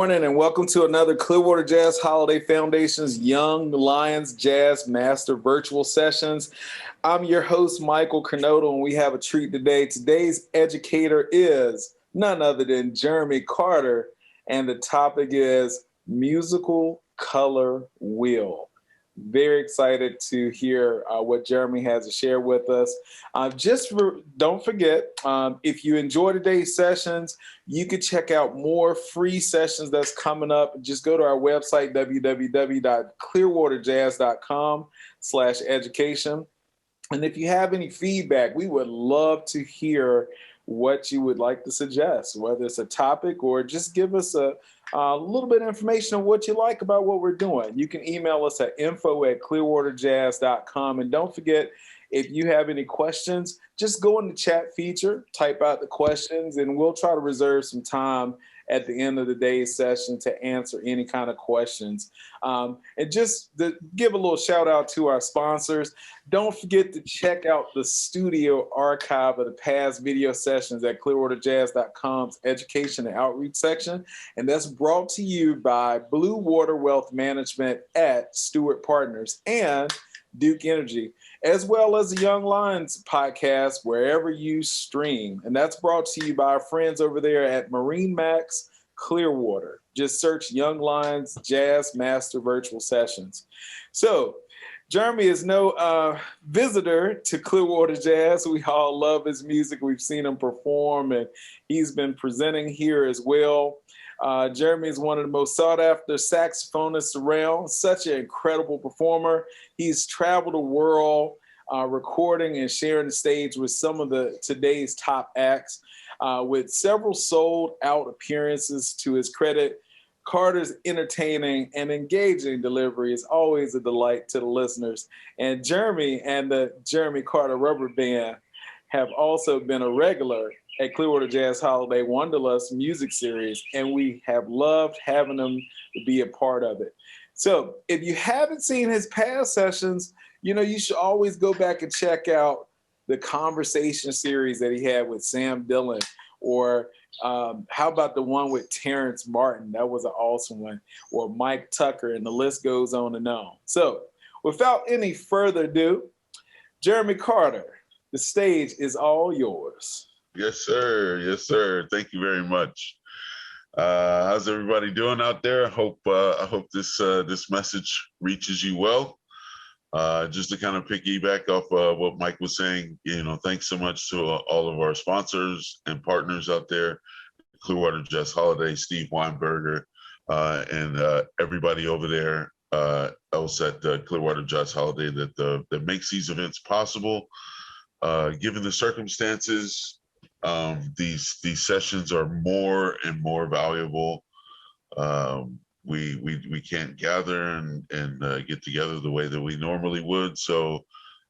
morning and welcome to another Clearwater Jazz Holiday Foundation's Young Lions Jazz Master Virtual Sessions. I'm your host, Michael Cornoto, and we have a treat today. Today's educator is none other than Jeremy Carter, and the topic is musical color wheel. Very excited to hear what Jeremy has to share with us. Don't forget, if you enjoy today's sessions, you can check out more free sessions that's coming up. Just go to our website, www.clearwaterjazz.com/education. And if you have any feedback, we would love to hear what you would like to suggest, whether it's a topic or just give us a little bit of information on what you like about what we're doing. You can email us at info@clearwaterjazz.com. And don't forget, if you have any questions, just go in the chat feature, type out the questions, and we'll try to reserve some time at the end of the day's session to answer any kind of questions. And just to give a little shout out to our sponsors. Don't forget to check out the studio archive of the past video sessions at clearwaterjazz.com's education and outreach section. And that's brought to you by Blue Water Wealth Management at Stewart Partners and Duke Energy, as well as the Young Lions podcast, wherever you stream. And that's brought to you by our friends over there at Marine Max Clearwater. Just search Young Lions Jazz Master Virtual Sessions. So Jeremy is no visitor to Clearwater Jazz. We all love his music. We've seen him perform, and he's been presenting here as well. Jeremy is one of the most sought-after saxophonists around, such an incredible performer. He's traveled the world recording and sharing the stage with some of today's top acts. With several sold-out appearances to his credit, Carter's entertaining and engaging delivery is always a delight to the listeners. And Jeremy and the Jeremy Carter Rubber Band have also been a regular at Clearwater Jazz Holiday Wanderlust music series, and we have loved having them to be a part of it. So if you haven't seen his past sessions, you should always go back and check out the conversation series that he had with Sam Dillon, or how about the one with Terrence Martin? That was an awesome one. Or Mike Tucker, and the list goes on and on. So without any further ado, Jeremy Carter, the stage is all yours. Yes, sir. Yes, sir. Thank you very much. How's everybody doing out there? I hope this message reaches you well. Just to kind of piggyback off what Mike was saying, thanks so much to all of our sponsors and partners out there, Clearwater Jazz Holiday, Steve Weinberger, and everybody over there else at Clearwater Jazz Holiday that makes these events possible. Given the circumstances, these sessions are more and more valuable. We can't gather and get together the way that we normally would. So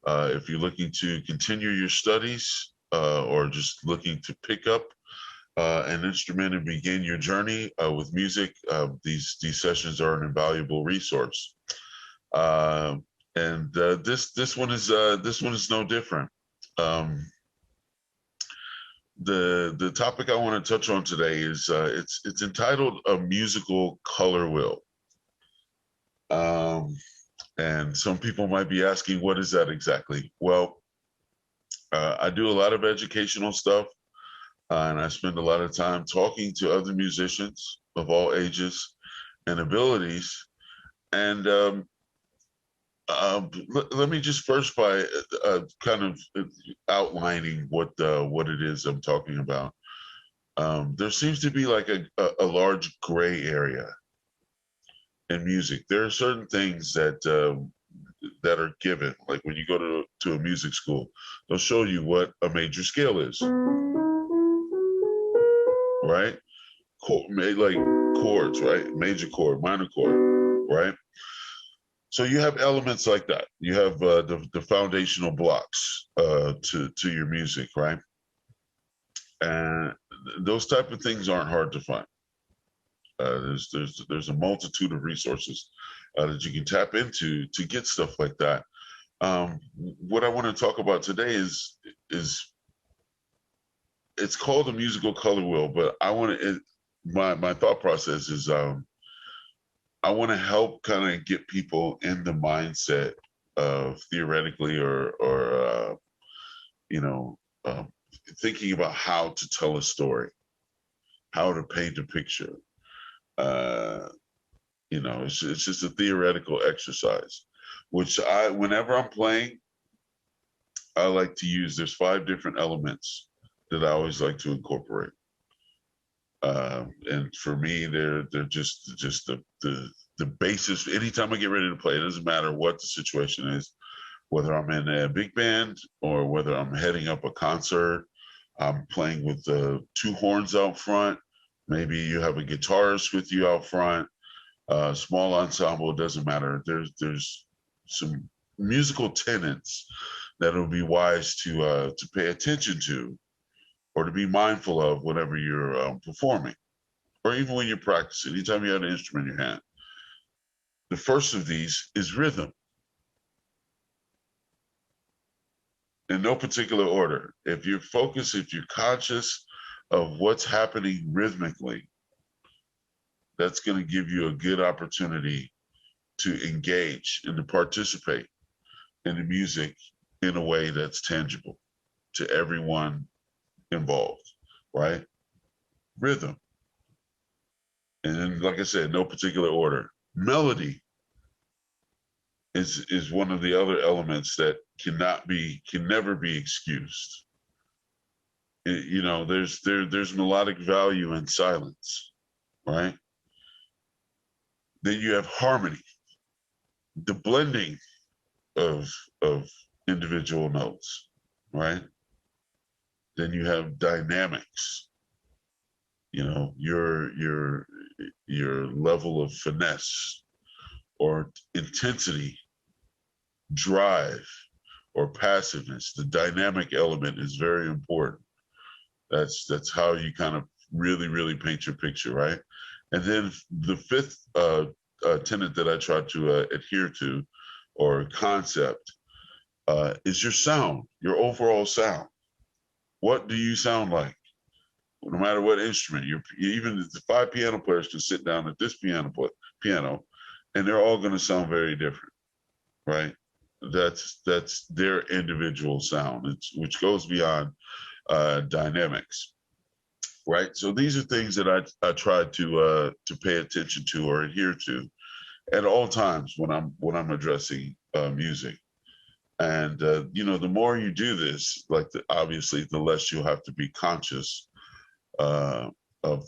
if you're looking to continue your studies or just looking to pick up an instrument and begin your journey with music, these sessions are an invaluable resource. And this one is no different. The topic I want to touch on today is it's entitled A Musical Color Wheel. And some people might be asking, what is that exactly? Well, I do a lot of educational stuff, and I spend a lot of time talking to other musicians of all ages and abilities. And let me just first by kind of outlining what it is I'm talking about. There seems to be like a large gray area in music. There are certain things that are given, like when you go to a music school, they'll show you what a major scale is, right? Like chords, right? Major chord, minor chord, right? So you have elements like that. You have the foundational blocks to your music, right? And those type of things aren't hard to find. There's a multitude of resources that you can tap into to get stuff like that. What I want to talk about today is it's called a musical color wheel, but my thought process is I want to help kind of get people in the mindset of theoretically or you know, thinking about how to tell a story, how to paint a picture. You know, it's just a theoretical exercise, which whenever I'm playing, I like to use. There's 5 different elements that I always like to incorporate. And for me, they're just the basis. Anytime I get ready to play, it doesn't matter what the situation is, whether I'm in a big band or whether I'm heading up a concert. I'm playing with the 2 horns out front. Maybe you have a guitarist with you out front. Small ensemble, doesn't matter. There's some musical tenets that it'll be wise to pay attention to or to be mindful of whenever you're performing, or even when you're practicing. Anytime you have an instrument in your hand, the first of these is rhythm. In no particular order. If you're focused, if you're conscious of what's happening rhythmically, that's going to give you a good opportunity to engage and to participate in the music in a way that's tangible to everyone involved, right? Rhythm. And then, like I said, no particular order. Melody is one of the other elements that can never be excused. You know, there's melodic value in silence, right? Then you have harmony, the blending of individual notes, right? Then you have dynamics, you know, your level of finesse or intensity, drive, or passiveness. The dynamic element is very important. That's how you kind of really paint your picture, right? And then the 5th tenet that I try to adhere to, or concept, is your sound, your overall sound. What do you sound like? No matter what instrument, even the 5 piano players can sit down at this piano, and they're all going to sound very different, right? That's their individual sound, which goes beyond dynamics, right? So these are things that I try to pay attention to or adhere to at all times when I'm addressing music. And you know, the more you do this, like obviously, the less you'll have to be conscious of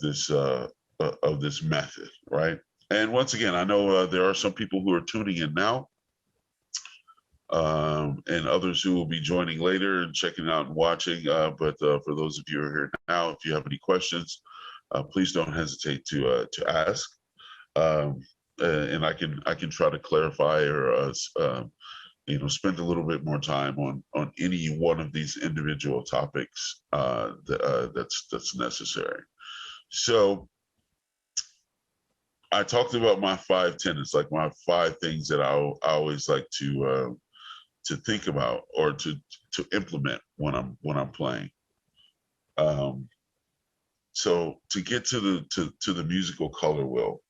this method, right? And once again, I know there are some people who are tuning in now, and others who will be joining later and checking out and watching. But for those of you who are here now, if you have any questions, please don't hesitate to ask, and I can try to clarify or you know, spend a little bit more time on any one of these individual topics that's necessary. So I talked about my 5 tenets, like my 5 things that I always like to think about or to implement when I'm playing. So to get to the musical color wheel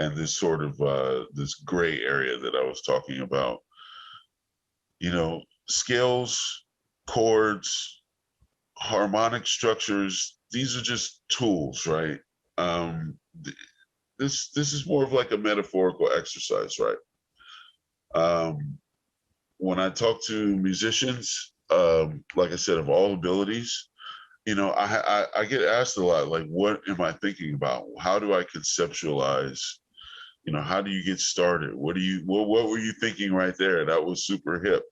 and this sort of this gray area that I was talking about, you know, scales, chords, harmonic structures, these are just tools, right? This is more of like a metaphorical exercise, right? When I talk to musicians, like I said, of all abilities, you know, I get asked a lot, like, what am I thinking about? How do I conceptualize? You know, how do you get started? What were you thinking right there? That was super hip.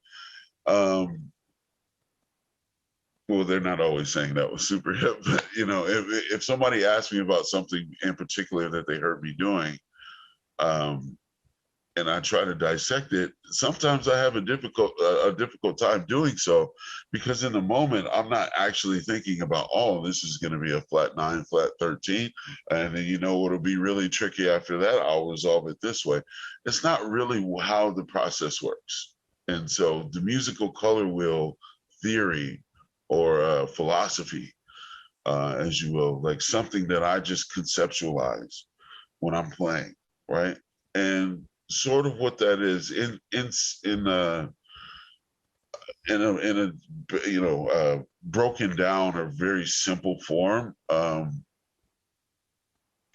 Well, they're not always saying that was super hip, but you know, if somebody asked me about something in particular that they heard me doing, and I try to dissect it, sometimes I have a difficult time doing so, because in the moment I'm not actually thinking about, oh, this is going to be a flat 9, flat 13, and then, you know, what'll be really tricky after that, I'll resolve it this way. It's not really how the process works. And so the musical color wheel theory or philosophy as you will, like something that I just conceptualize when I'm playing, right? And sort of what that is in a broken down or very simple form.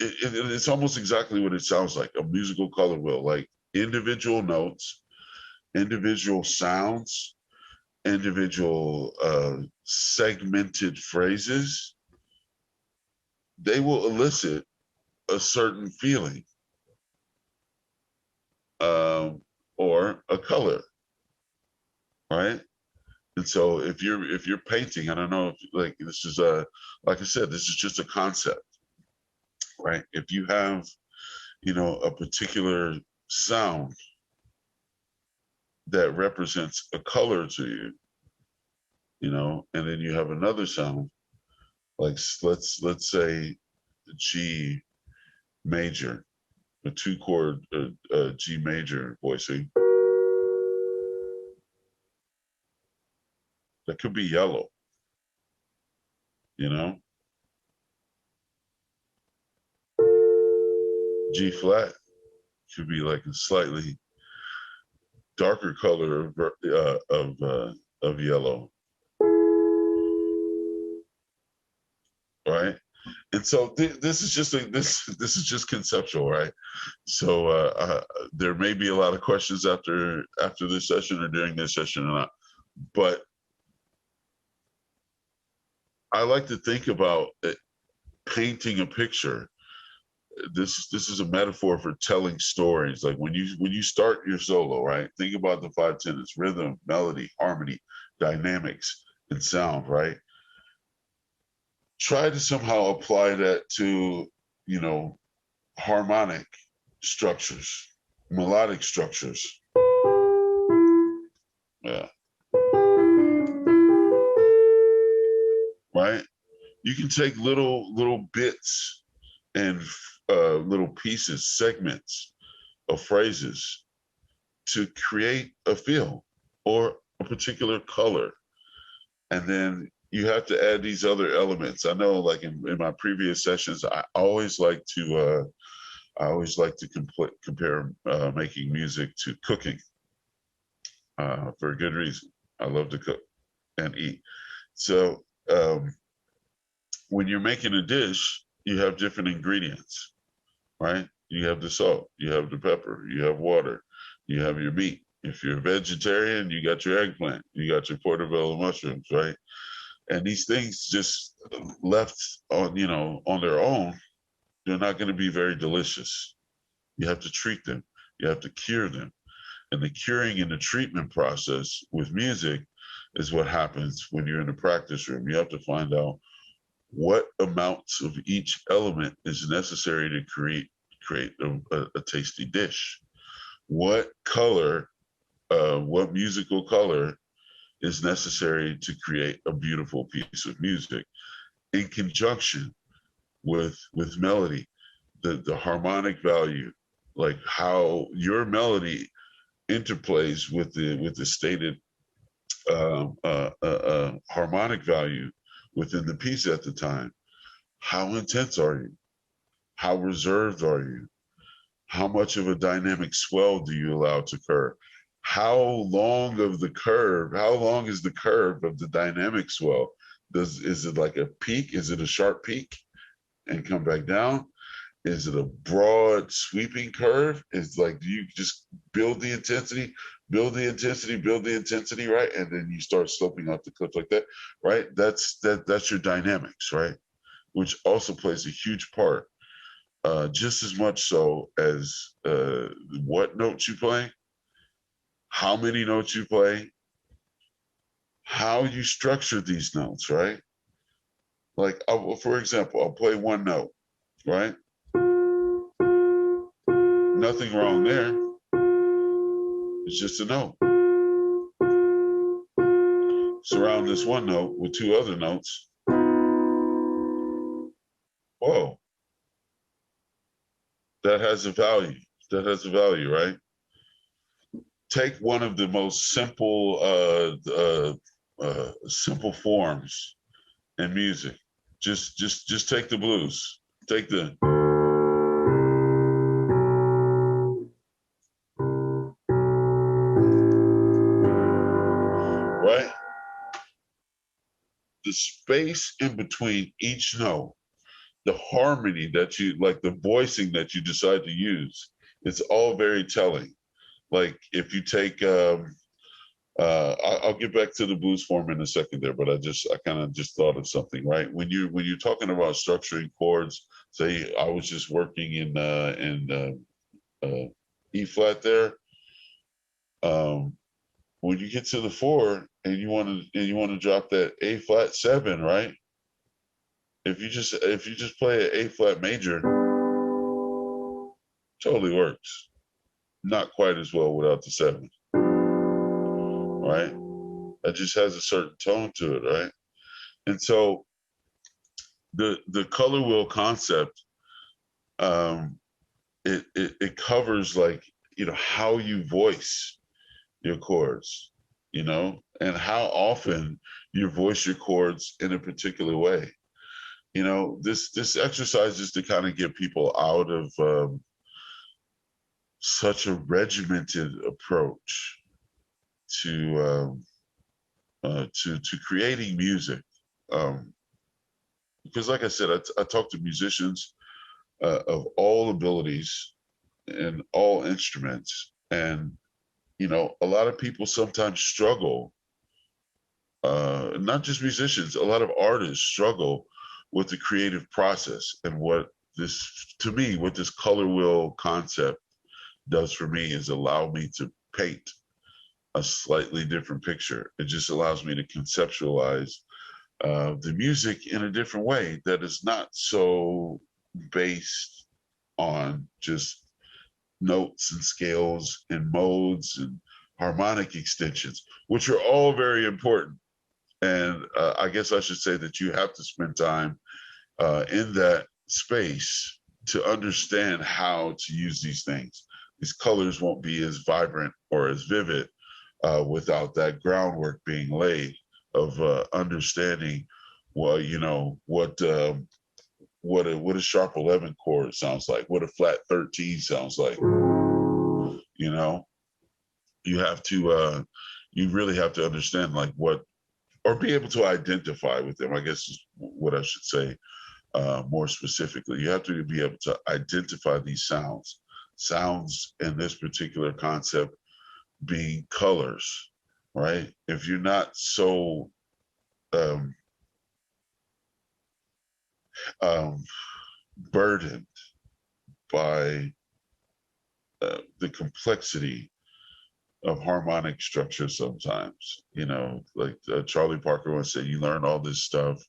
It's almost exactly what it sounds like, a musical color wheel, like individual notes, individual sounds, individual segmented phrases. They will elicit a certain feeling or a color, right? And so if you're painting, I don't know if like this is like I said, this is just a concept, right? If you have, a particular sound that represents a color to you, and then you have another sound, like let's say G major, a 2-chord G major voicing, that could be yellow, G flat could be like a slightly darker color of yellow, right? And so this is just this is just conceptual, right? So there may be a lot of questions after this session or during this session or not, but I like to think about painting a picture. This is a metaphor for telling stories. Like when you start your solo, right? Think about the 5 tenets: rhythm, melody, harmony, dynamics, and sound, right? Try to somehow apply that to, harmonic structures, melodic structures. Yeah. Right? You can take little bits and little pieces, segments of phrases to create a feel or a particular color. And then you have to add these other elements. I know, like in my previous sessions, I always like to compare making music to cooking for a good reason. I love to cook and eat. So when you're making a dish, you have different ingredients, right? You have the salt, you have the pepper, you have water, you have your meat. If you're a vegetarian, you got your eggplant, you got your portobello mushrooms, right? And these things just left on their own, they're not going to be very delicious. You have to treat them, you have to cure them. And the curing and the treatment process with music is what happens when you're in the practice room. You have to find out what amounts of each element is necessary to create a tasty dish. What color, what musical color is necessary to create a beautiful piece of music in conjunction with melody, the harmonic value, like how your melody interplays with the stated harmonic value within the piece at the time. How intense are you? How reserved are you? How much of a dynamic swell do you allow to occur? How long is the curve of the dynamic swell? Is it like a peak? Is it a sharp peak and come back down? Is it a broad sweeping curve? It's like, do you just build the intensity, right? And then you start sloping off the cliff like that, right? That's your dynamics, right? Which also plays a huge part, just as much so as what notes you play, how many notes you play, how you structure these notes, right? Like, for example, I'll play one note, right? Nothing wrong there. It's just a note. Surround this one note with 2 other notes. Whoa. That has a value. Right? Take one of the most simple forms in music, Just take the blues. Take the right. The space in between each note, the harmony that you like, the voicing that you decide to use, it's all very telling. Like if you take I'll get back to the blues form in a second there, but I kind of just thought of something, right? When you're talking about structuring chords, say I was just working in E flat there. When you get to the 4 and you want to drop that A flat 7, right? If you just play an A flat major, totally works. Not quite as well without the 7, right? It just has a certain tone to it, right? And so the color wheel concept, it covers, like, how you voice your chords, and how often you voice your chords in a particular way. This exercise is to kind of get people out of such a regimented approach to creating music, because, like I said, I talk to musicians of all abilities and all instruments, and a lot of people sometimes struggle. Not just musicians, a lot of artists struggle with the creative process. And what this color wheel concept does for me is allow me to paint a slightly different picture. It just allows me to conceptualize the music in a different way that is not so based on just notes and scales and modes and harmonic extensions, which are all very important. And I guess I should say that you have to spend time in that space to understand how to use these things. These colors won't be as vibrant or as vivid without that groundwork being laid of understanding, well, what a sharp 11 chord sounds like, what a flat 13 sounds like. You have to, you really have to understand, like, what, or be able to identify with them, I guess is what I should say more specifically. You have to be able to identify these sounds in this particular concept being colors, right? If you're not so burdened by the complexity of harmonic structure sometimes, like Charlie Parker once said, you learn all this stuff,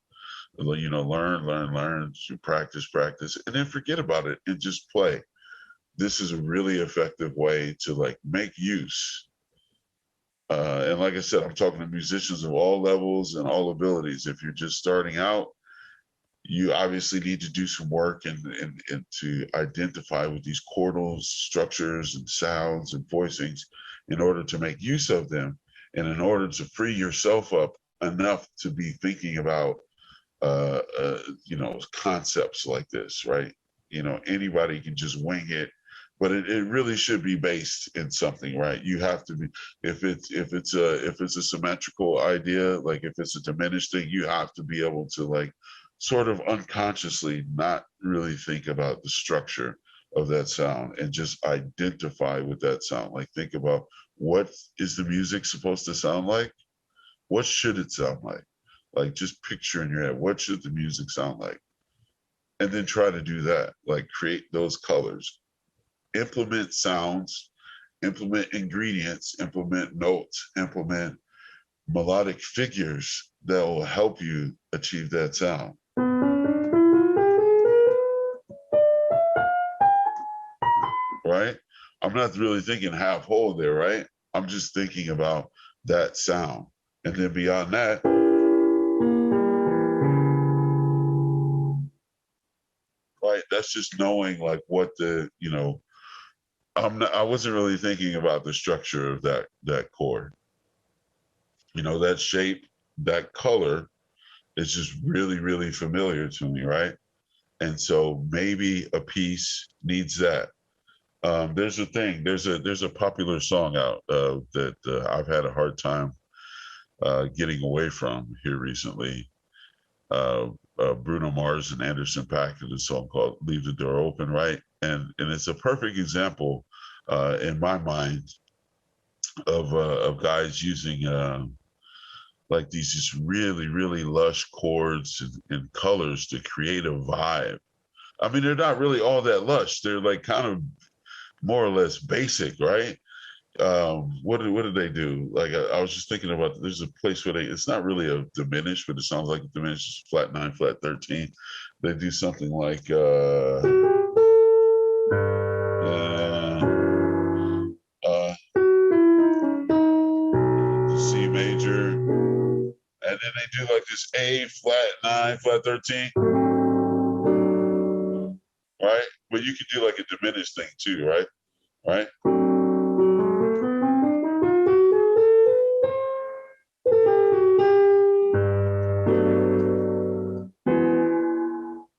learn, you practice, and then forget about it and just play. This is a really effective way to, like, make use. And like I said, I'm talking to musicians of all levels and all abilities. If you're just starting out, you obviously need to do some work and to identify with these chordal structures and sounds and voicings in order to make use of them, and in order to free yourself up enough to be thinking about concepts like this, right? Anybody can just wing it, but it really should be based in something, right? You have to be, if it's a symmetrical idea, like if it's a diminished thing, you have to be able to, like, sort of unconsciously not really think about the structure of that sound and just identify with that sound. Like, think about, what is the music supposed to sound like? What should it sound like? Like, just picture in your head, what should the music sound like? And then try to do that, like create those colors, implement sounds, implement ingredients, implement notes, implement melodic figures that will help you achieve that sound. Right? I'm not really thinking half whole there, right? I'm just thinking about that sound. And then beyond that, right, that's just knowing, like, what the, I wasn't really thinking about the structure of that chord. That shape, that color it's just really, really familiar to me, right? And so maybe a piece needs that. There's a thing. There's a popular song out that I've had a hard time getting away from here recently. Bruno Mars and Anderson .Paak in a song called "Leave the Door Open," right? And it's a perfect example in my mind of guys using like these just really, really lush chords and colors to create a vibe. I mean, they're not really all that lush. They're like kind of more or less basic, right? What did they do? Like I was just thinking about. There's a place where it's not really a diminished, but it sounds like a diminished flat 9, flat 13. They do something like uh, C major, and then they do like this A flat 9, flat 13, right? But you can do like a diminished thing too, right? Right?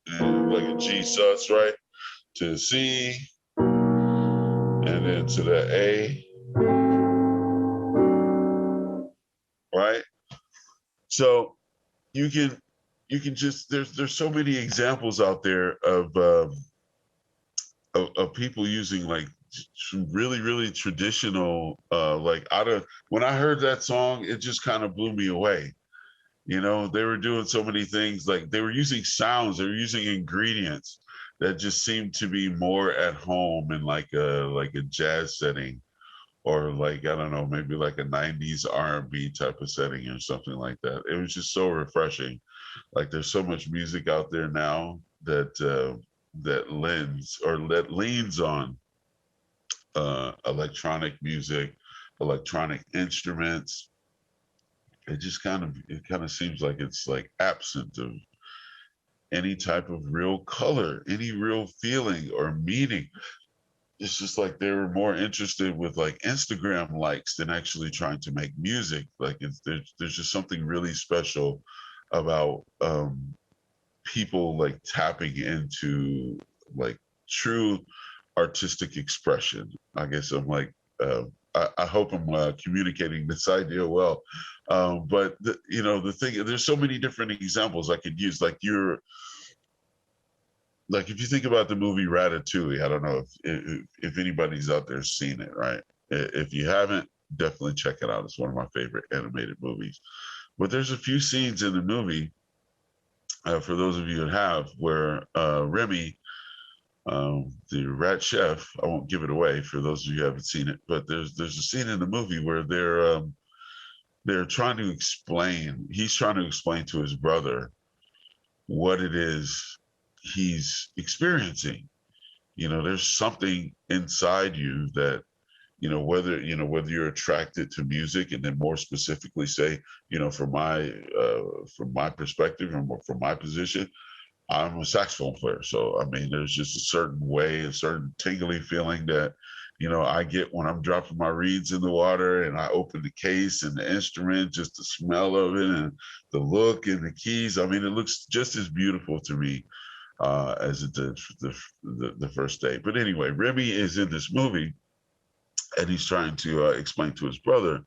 And like a G sus, right? To C, and then to the A, right? So you can just there's so many examples out there of people using like some really, really traditional like out of when I heard that song, it just kind of blew me away. You know, they were doing so many things, like they were using sounds, they were using ingredients that just seemed to be more at home in like a jazz setting, or like I don't know, maybe like a 90s R&B type of setting or something like that. It was just so refreshing. Like there's so much music out there now that that leans on electronic music, electronic instruments. It kind of seems like it's like absent of any type of real color, any real feeling or meaning. It's just like they were more interested with like Instagram likes than actually trying to make music. Like there's just something really special about people like tapping into like true artistic expression. I guess I'm like, I hope I'm communicating this idea well. But the thing, there's so many different examples I could use. Like if you think about the movie Ratatouille, I don't know if anybody's out there seen it, right? If you haven't, definitely check it out. It's one of my favorite animated movies. But there's a few scenes in the movie, for those of you that have, where Remy, the rat chef, I won't give it away for those of you who haven't seen it, but there's a scene in the movie where they're trying to explain. He's trying to explain to his brother what it is he's experiencing. There's something inside you that, whether you're attracted to music, and then more specifically say, from my perspective and from my position, I'm a saxophone player. So, I mean, there's just a certain way, a certain tingly feeling that, I get when I'm dropping my reeds in the water and I open the case and the instrument, just the smell of it and the look and the keys. I mean, it looks just as beautiful to me as it did the first day. But anyway, Remy is in this movie and he's trying to explain to his brother,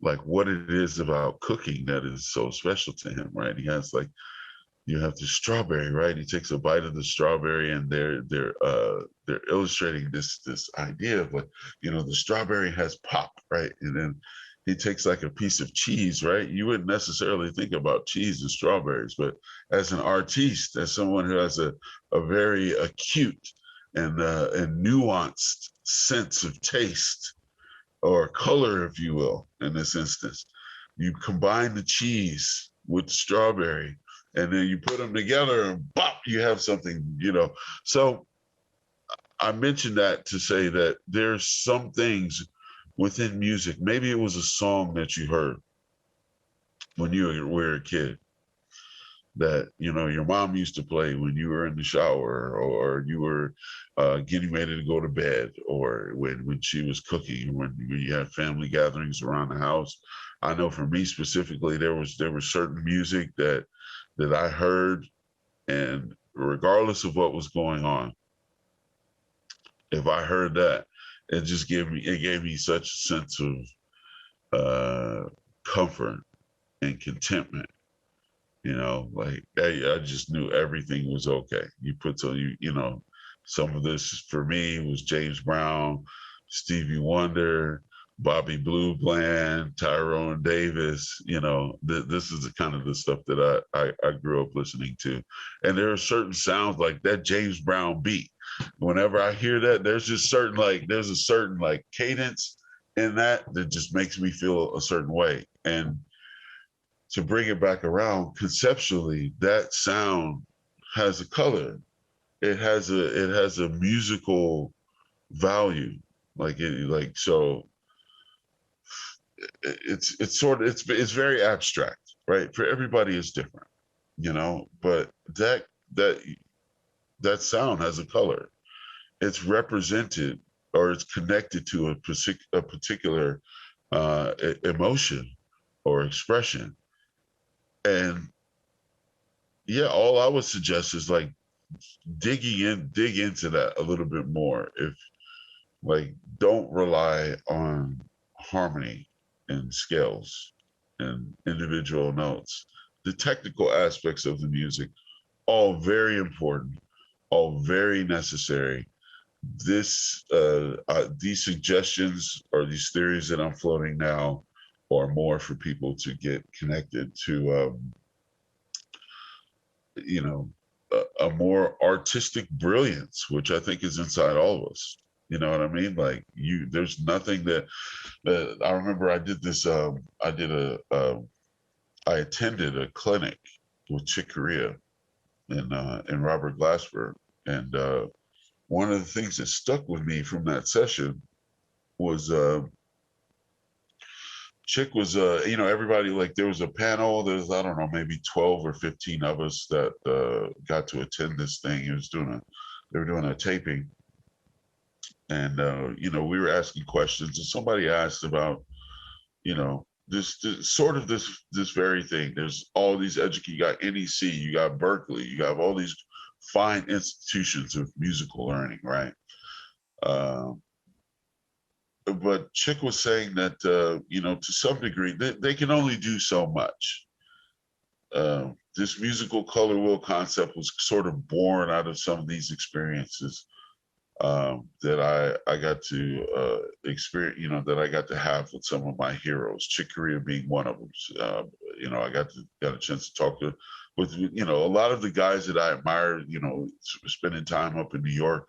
like, what it is about cooking that is so special to him, right? He has like, you have the strawberry, right? He takes a bite of the strawberry, and they're illustrating this idea of like, the strawberry has pop, right? And then he takes like a piece of cheese, right? You wouldn't necessarily think about cheese and strawberries, but as an artiste, as someone who has a very acute and nuanced sense of taste or color, if you will, in this instance, you combine the cheese with strawberry, and then you put them together and bop, you have something, So I mentioned that to say that there's some things within music. Maybe it was a song that you heard when you were a kid that, your mom used to play when you were in the shower, or you were getting ready to go to bed, or when she was cooking, when you had family gatherings around the house. I know for me specifically, there was certain music that that I heard, and regardless of what was going on, if I heard that, it gave me such a sense of comfort and contentment. Like I just knew everything was okay. Some of this for me was James Brown, Stevie Wonder, Bobby Blue Bland, Tyrone Davis. This is the kind of the stuff that I grew up listening to. And there are certain sounds like that James Brown beat. Whenever I hear that, there's a certain like cadence in that just makes me feel a certain way. And to bring it back around conceptually, that sound has a color. It has a musical value. So it's very abstract, right? For everybody it's different, but that sound has a color. It's represented, or it's connected to a particular emotion or expression. And yeah, all I would suggest is like dig into that a little bit more. If like, don't rely on harmony and scales and individual notes. The technical aspects of the music, all very important, all very necessary. These suggestions or these theories that I'm floating now are more for people to get connected to, a more artistic brilliance, which I think is inside all of us. You know what I mean? Like there's nothing that I remember. I did this. I attended a clinic with Chick Corea and Robert Glasper, and one of the things that stuck with me from that session was Chick was, everybody, like there was a panel. There's, I don't know, maybe 12 or 15 of us that got to attend this thing. They were doing a taping, and we were asking questions, and somebody asked about, this very thing. There's all these you got NEC, you got Berkeley, you got all these fine institutions of musical learning, right? But Chick was saying that, to some degree, they can only do so much. This musical color wheel concept was sort of born out of some of these experiences that I got to experience, that I got to have with some of my heroes, Chick Corea being one of them. I got a chance to talk with a lot of the guys that I admire, spending time up in New York.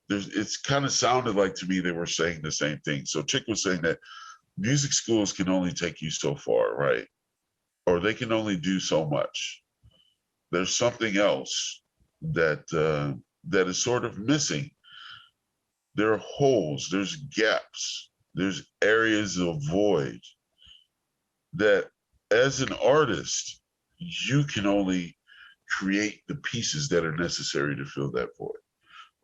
It's kind of sounded like to me they were saying the same thing. So Chick was saying that music schools can only take you so far, right? Or they can only do so much. There's something else that is sort of missing. There are holes, there's gaps, there's areas of void that as an artist, you can only create the pieces that are necessary to fill that void,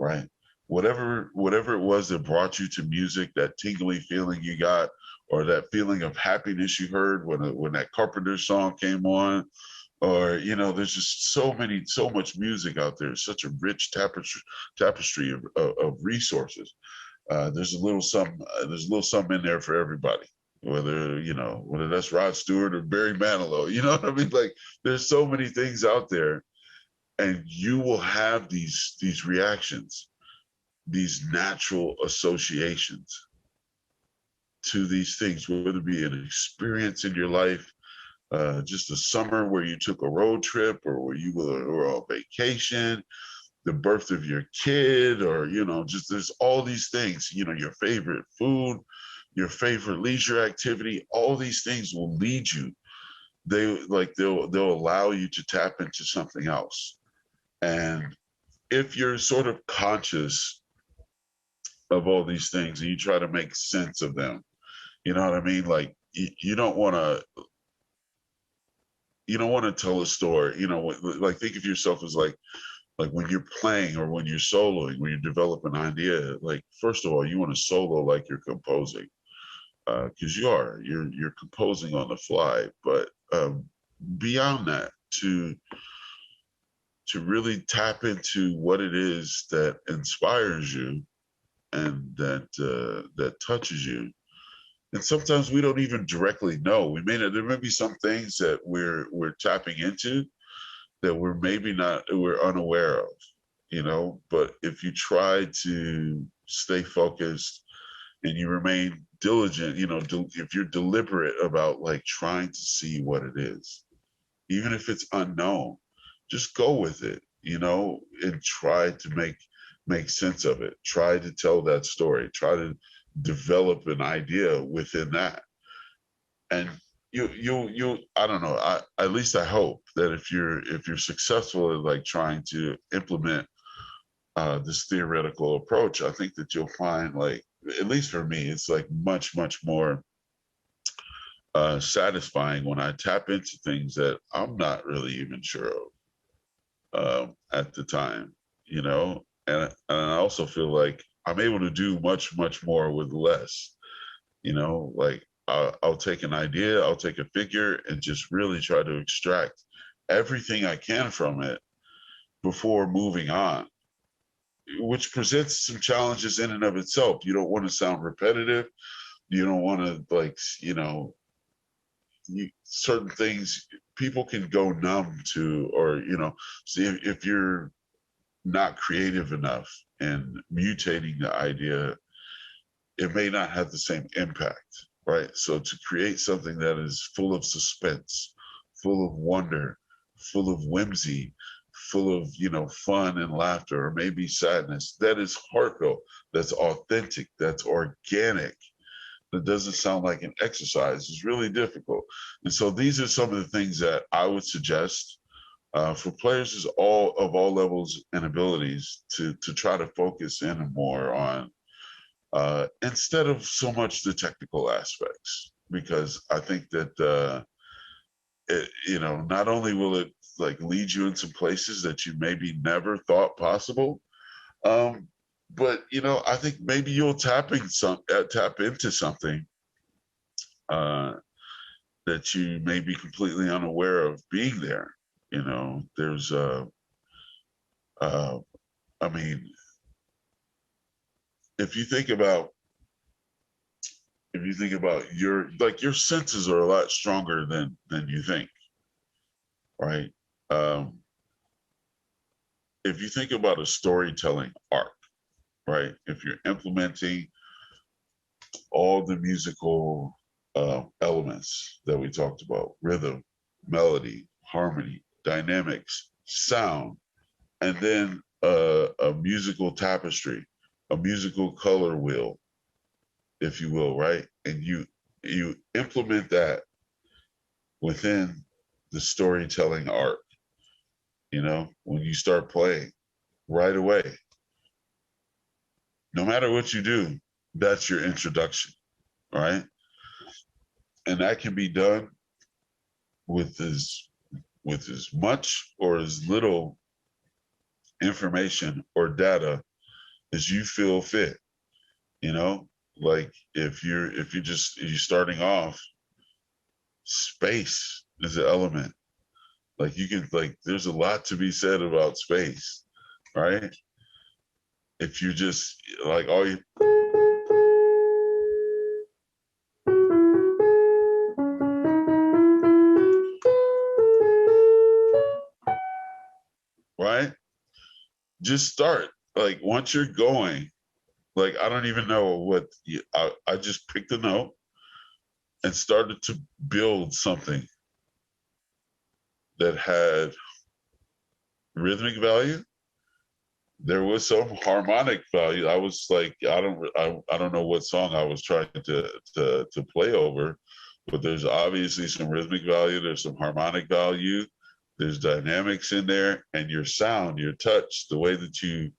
right? Whatever it was that brought you to music, that tingly feeling you got, or that feeling of happiness you heard when that Carpenter song came on, or there's just so much music out there, such a rich tapestry of resources. There's a little something in there for everybody, whether that's Rod Stewart or Barry Manilow. You know what I mean? Like there's so many things out there, and you will have these reactions, these natural associations to these things, whether it be an experience in your life, just a summer where you took a road trip, or where you were on vacation, the birth of your kid, or just there's all these things, your favorite food, your favorite leisure activity. All these things will lead you. They'll allow you to tap into something else. And if you're sort of conscious of all these things and you try to make sense of them, you know what I mean? Like you don't want to tell a story, like think of yourself as like when you're playing or when you're soloing, when you develop an idea, like first of all, you want to solo like you're composing, because you're composing on the fly. But beyond that, to really tap into what it is that inspires you and that touches you. And sometimes we don't even directly know. There may be some things that we're tapping into that we're unaware of, you know. But if you try to stay focused and you remain diligent, you know, if you're deliberate about like trying to see what it is, even if it's unknown, just go with it, you know, and try to make sense of it. Try to tell that story. Try to develop an idea within that. And you I don't know, at least I hope that if you're successful in like trying to implement this theoretical approach, I think that you'll find, like, at least for me, it's like much more satisfying when I tap into things that I'm not really even sure of at the time, you know. And I also feel like I'm able to do much more with less, you know. Like I'll take an idea, I'll take a figure, and just really try to extract everything I can from it before moving on, which presents some challenges in and of itself. You don't want to sound repetitive. You don't want to, like, you know, certain things people can go numb to, or, you know, see if you're not creative enough and mutating the idea, it may not have the same impact, right? So to create something that is full of suspense, full of wonder, full of whimsy, full of, you know, fun and laughter, or maybe sadness, that is heartfelt, that's authentic, that's organic, that doesn't sound like an exercise, is really difficult. And so these are some of the things that I would suggest for players of all levels and abilities to try to focus in more on, instead of so much the technical aspects, because I think that you know, not only will it like lead you into places that you maybe never thought possible, but, you know, I think maybe you'll tap into something that you may be completely unaware of being there. You know, there's I mean, if you think about your senses are a lot stronger than you think, right? If you think about a storytelling arc, right? If you're implementing all the musical elements that we talked about: rhythm, melody, harmony, dynamics, sound, and then a musical tapestry, a musical color wheel, if you will, right? And you implement that within the storytelling arc, you know, when you start playing right away, no matter what you do, that's your introduction, right? And that can be done with as much or as little information or data as you feel fit, you know. Like if you're starting off, space is an element. Like you can, like, there's a lot to be said about space, right? If you just like all you right, just start, like, once you're going, like, I don't even know what I just picked a note and started to build something that had rhythmic value. There was some harmonic value. I was like, I don't know what song I was trying to play over, but there's obviously some rhythmic value. There's some harmonic value. There's dynamics in there, and your sound, your touch, the way that you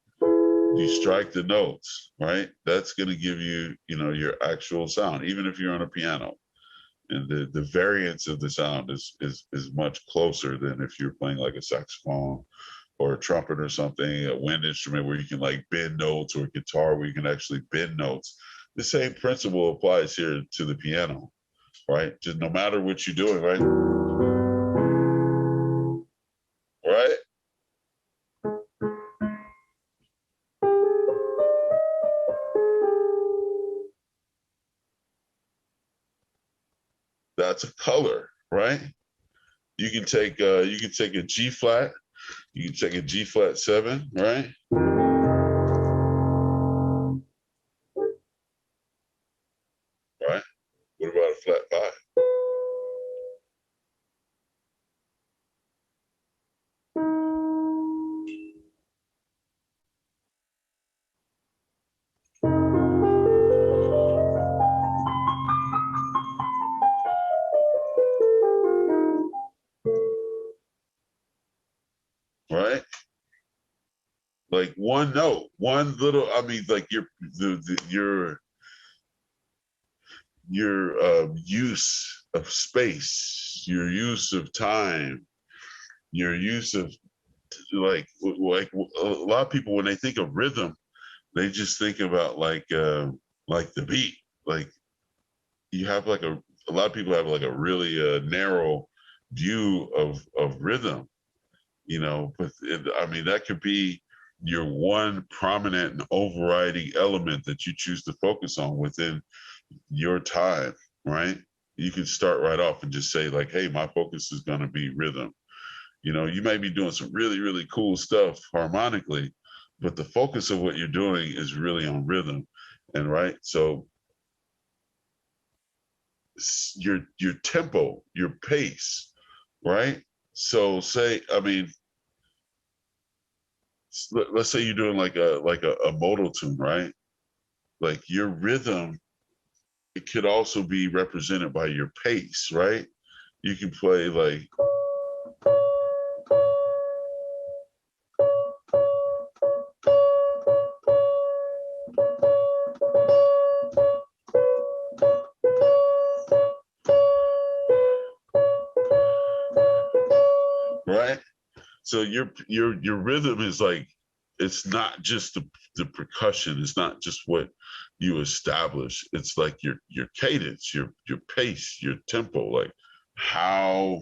strike the notes, right? That's going to give you, you know, your actual sound, even if you're on a piano. And the variance of the sound is much closer than if you're playing like a saxophone or a trumpet or something, a wind instrument where you can like bend notes, or a guitar where you can actually bend notes. The same principle applies here to the piano, right? Just no matter what you're doing, right? Right? that's a color, right? You can take a G flat, you can take a G flat 7, right? Right. What about a flat 5? Right? Like one note, one little. I mean, like your use of space, your use of time, your use of like a lot of people when they think of rhythm, they just think about like the beat. Like you have like a lot of people have like a really narrow view of rhythm, you know. But I mean, that could be your one prominent and overriding element that you choose to focus on within your time, right? You can start right off and just say like, hey, my focus is going to be rhythm. You know, you may be doing some really, really cool stuff harmonically, but the focus of what you're doing is really on rhythm. And right, so your tempo, your pace, right? So say, I mean, let's say you're doing like a modal tune, right? Like your rhythm, it could also be represented by your pace, right? You can play like right. So your rhythm is like, it's not just the percussion. It's not just what you establish. It's like your cadence, your pace, your tempo. Like how,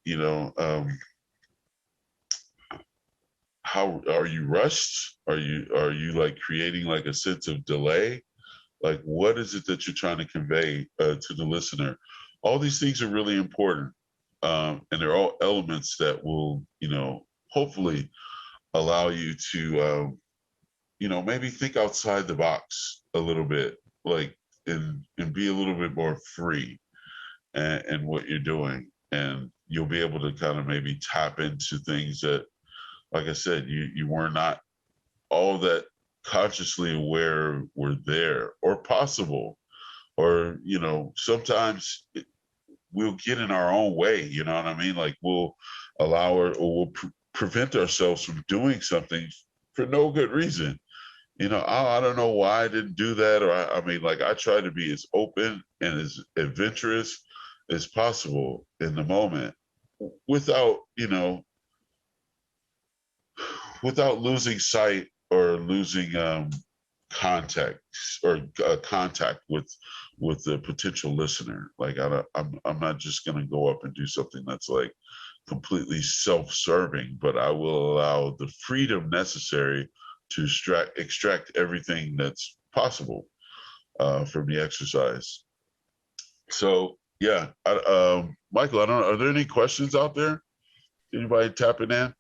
you know, how are you rushed? Are you like creating like a sense of delay? Like what is it that you're trying to convey to the listener? All these things are really important, and they're all elements that will, you know, hopefully allow you to, you know, maybe think outside the box a little bit, like and be a little bit more free and what you're doing, and you'll be able to kind of maybe tap into things that, like I said, you were not all that consciously aware were there or possible, or you know, sometimes we'll get in our own way. You know what I mean? Like we'll allow or we'll prevent ourselves from doing something for no good reason. You know, oh, I don't know why I didn't do that, or I mean, like I try to be as open and as adventurous as possible in the moment, without, you know, without losing sight or losing context or contact with the potential listener. Like I'm not just going to go up and do something that's like completely self-serving, but I will allow the freedom necessary to extract everything that's possible from the exercise. So yeah, Michael, I don't know, are there any questions out there? Anybody tapping in?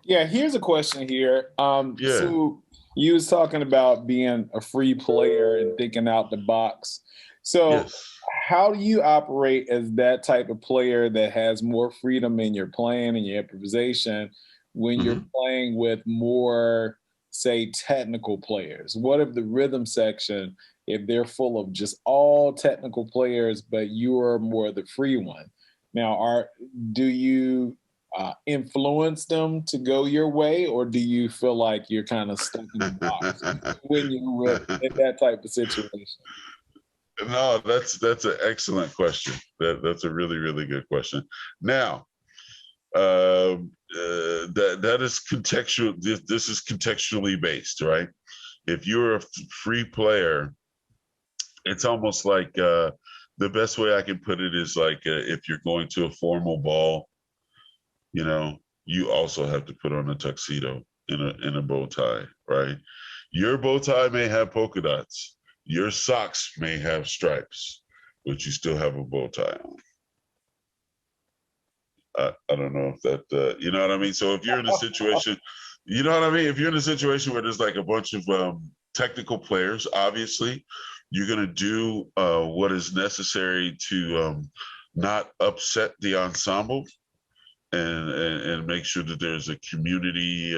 Yeah, here's a question here. Yeah. So you was talking about being a free player and thinking out the box. So Yes. how do you operate as that type of player that has more freedom in your playing and your improvisation when you're playing with more, say, technical players? What if the rhythm section, if they're full of just all technical players, but you are more the free one? Now, do you influence them to go your way, or do you feel like you're kind of stuck in the box when you're in that type of situation? No, that's an excellent question. That's a really, really good question. Now, that is contextual. This is contextually based, right? If you're a free player, it's almost like the best way I can put it is like if you're going to a formal ball, you know, you also have to put on a tuxedo in a bow tie, right? Your bow tie may have polka dots. Your socks may have stripes. but you still have a bow tie on. I don't know if that, you know what I mean? So if you're in a situation, you know what I mean? If you're in a situation where there's like a bunch of technical players, obviously, you're going to do what is necessary to not upset the ensemble and make sure that there's a community,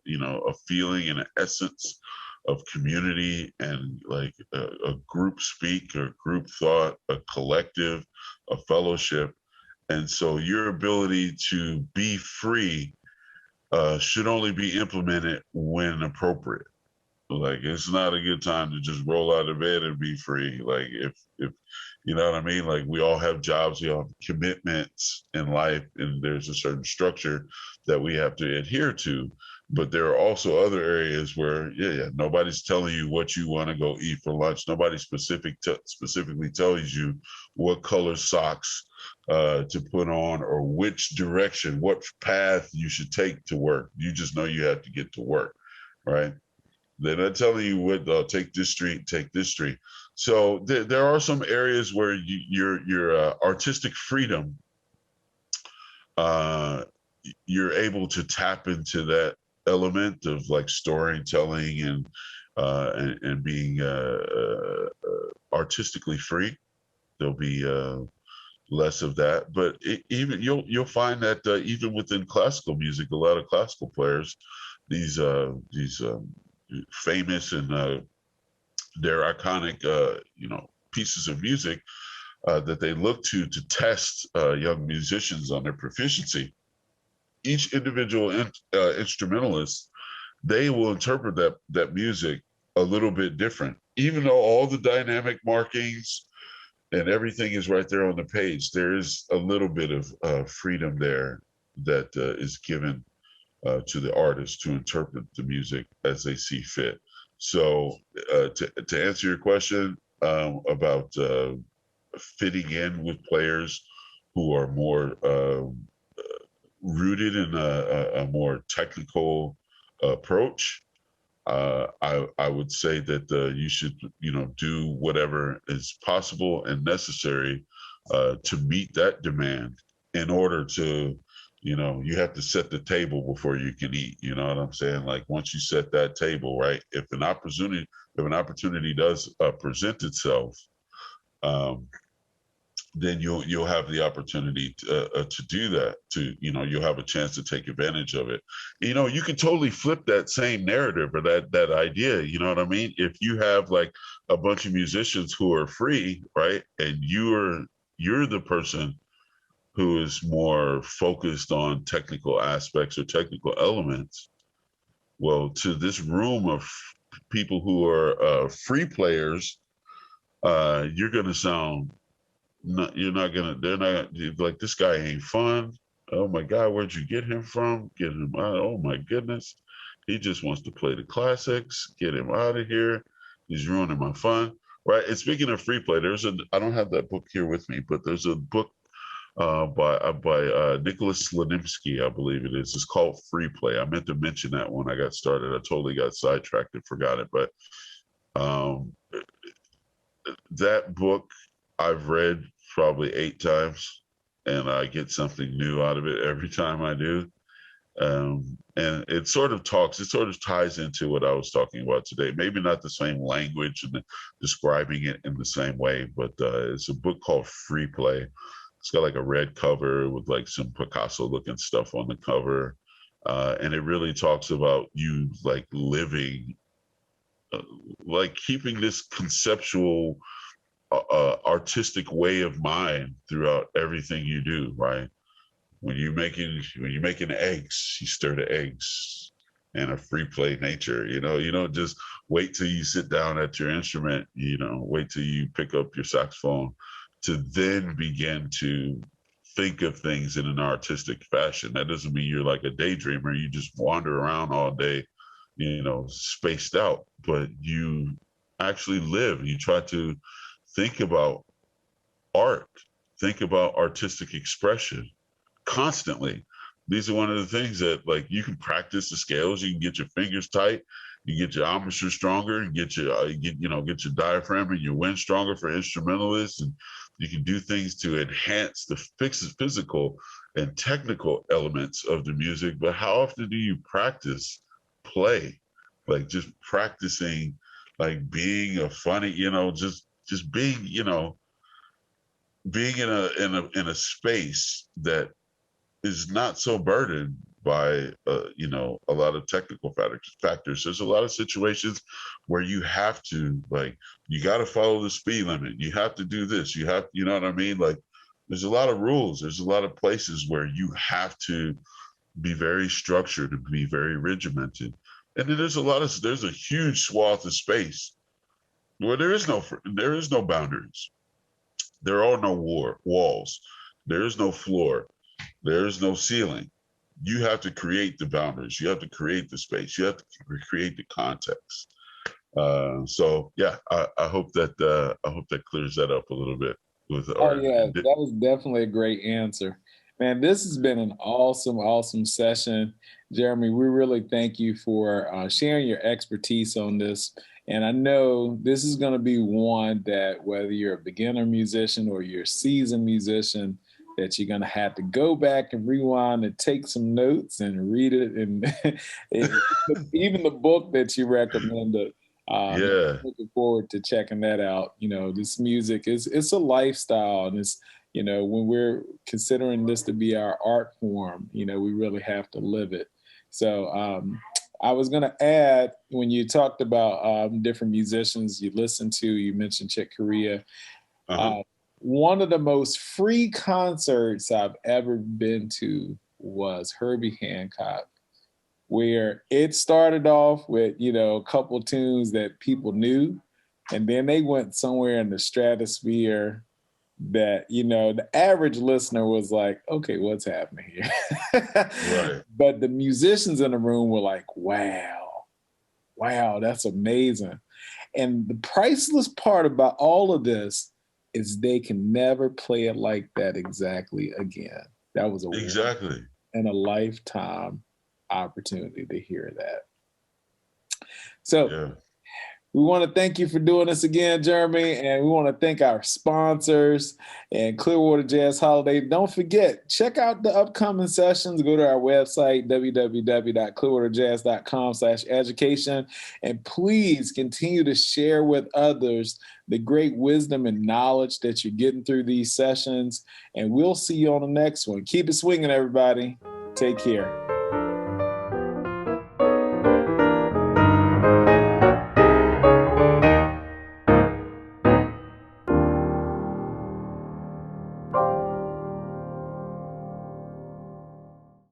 you know, a feeling and an essence of community and like a group speak or group thought, a collective, a fellowship. And so your ability to be free should only be implemented when appropriate. Like it's not a good time to just roll out of bed and be free. Like if you know what I mean? Like we all have jobs, we all have commitments in life, and there's a certain structure that we have to adhere to. But there are also other areas where, yeah, nobody's telling you what you want to go eat for lunch. Nobody specifically tells you what color socks to put on or which direction, what path you should take to work. You just know you have to get to work, right? They're not telling you what take this street, take this street. So there are some areas where your artistic freedom, you're able to tap into that element of like storytelling and being artistically free. There'll be less of that, but even you'll find that even within classical music, a lot of classical players, these famous and they're iconic, you know, pieces of music that they look to test young musicians on their proficiency. Each individual instrumentalist, they will interpret that music a little bit different, even though all the dynamic markings and everything is right there on the page. There is a little bit of freedom there that is given to the artist to interpret the music as they see fit. So to answer your question about fitting in with players who are more rooted in a more technical approach, I would say that you should, you know, do whatever is possible and necessary to meet that demand in order to, you know, you have to set the table before you can eat. You know what I'm saying? Like once you set that table, right? If an opportunity does present itself, then you'll have the opportunity to do that. To, you know, you'll have a chance to take advantage of it. You know, you can totally flip that same narrative or that idea. You know what I mean? If you have like a bunch of musicians who are free, right, and you're the person who is more focused on technical aspects or technical elements, well, to this room of people who are free players, you're going to sound. No, they're not like, this guy ain't fun. Oh my God, where'd you get him from? Get him out. Oh my goodness. He just wants to play the classics. Get him out of here. He's ruining my fun. Right. And speaking of free play, I don't have that book here with me, but there's a book by Nicholas Slanimsky, I believe it is. It's called Free Play. I meant to mention that when I got started. I totally got sidetracked and forgot it. But that book I've read probably 8 times, and I get something new out of it every time I do. And it sort of ties into what I was talking about today. Maybe not the same language and describing it in the same way, but it's a book called Free Play. It's got like a red cover with like some Picasso looking stuff on the cover. And it really talks about you like living, like keeping this conceptual artistic way of mind throughout everything you do, right? When you're making eggs, you stir the eggs in a free play nature. You know, you don't just wait till you sit down at your instrument, you know, wait till you pick up your saxophone to then begin to think of things in an artistic fashion. That doesn't mean you're like a daydreamer. You just wander around all day, you know, spaced out, but you actually live. You try to think about art, think about artistic expression constantly. These are one of the things that like you can practice the scales, you can get your fingers tight, You get your embouchure stronger, and get your get your diaphragm and your wind stronger for instrumentalists, and you can do things to enhance the physical and technical elements of the music. But how often do you practice play? Like just practicing, like being a funny, just being, being in a space that is not so burdened by a lot of technical factors. There's a lot of situations where you have to, like, you got to follow the speed limit. You have to do this. You have, you know what I mean? Like, there's a lot of rules. There's a lot of places where you have to be very structured and be very regimented. And then there's a huge swath of space where there is no boundaries. There are no walls. There is no floor. There is no ceiling. You have to create the boundaries. You have to create the space. You have to create the context. So yeah, I hope that clears that up a little bit. That was definitely a great answer. Man, this has been an awesome session. Jeremy, we really thank you for sharing your expertise on this. And I know this is going to be one that whether you're a beginner musician or you're a seasoned musician, that you're going to have to go back and rewind and take some notes and read it. And even the book that you recommended, looking forward to checking that out. This music it's a lifestyle, and it's, when we're considering this to be our art form, we really have to live it. So I was going to add, when you talked about different musicians you listen to, you mentioned Chick Corea. One of the most free concerts I've ever been to was Herbie Hancock, where it started off with, a couple tunes that people knew, and then they went somewhere in the stratosphere that, the average listener was like, okay, what's happening here? Right. But the musicians in the room were like, wow, that's amazing. And the priceless part about all of this is they can never play it like that exactly again. That was a lifetime opportunity to hear that. So we want to thank you for doing this again, Jeremy, and we want to thank our sponsors and Clearwater Jazz Holiday. Don't forget, check out the upcoming sessions. Go to our website, www.clearwaterjazz.com/education, and please continue to share with others the great wisdom and knowledge that you're getting through these sessions, and we'll see you on the next one. Keep it swinging, everybody. Take care.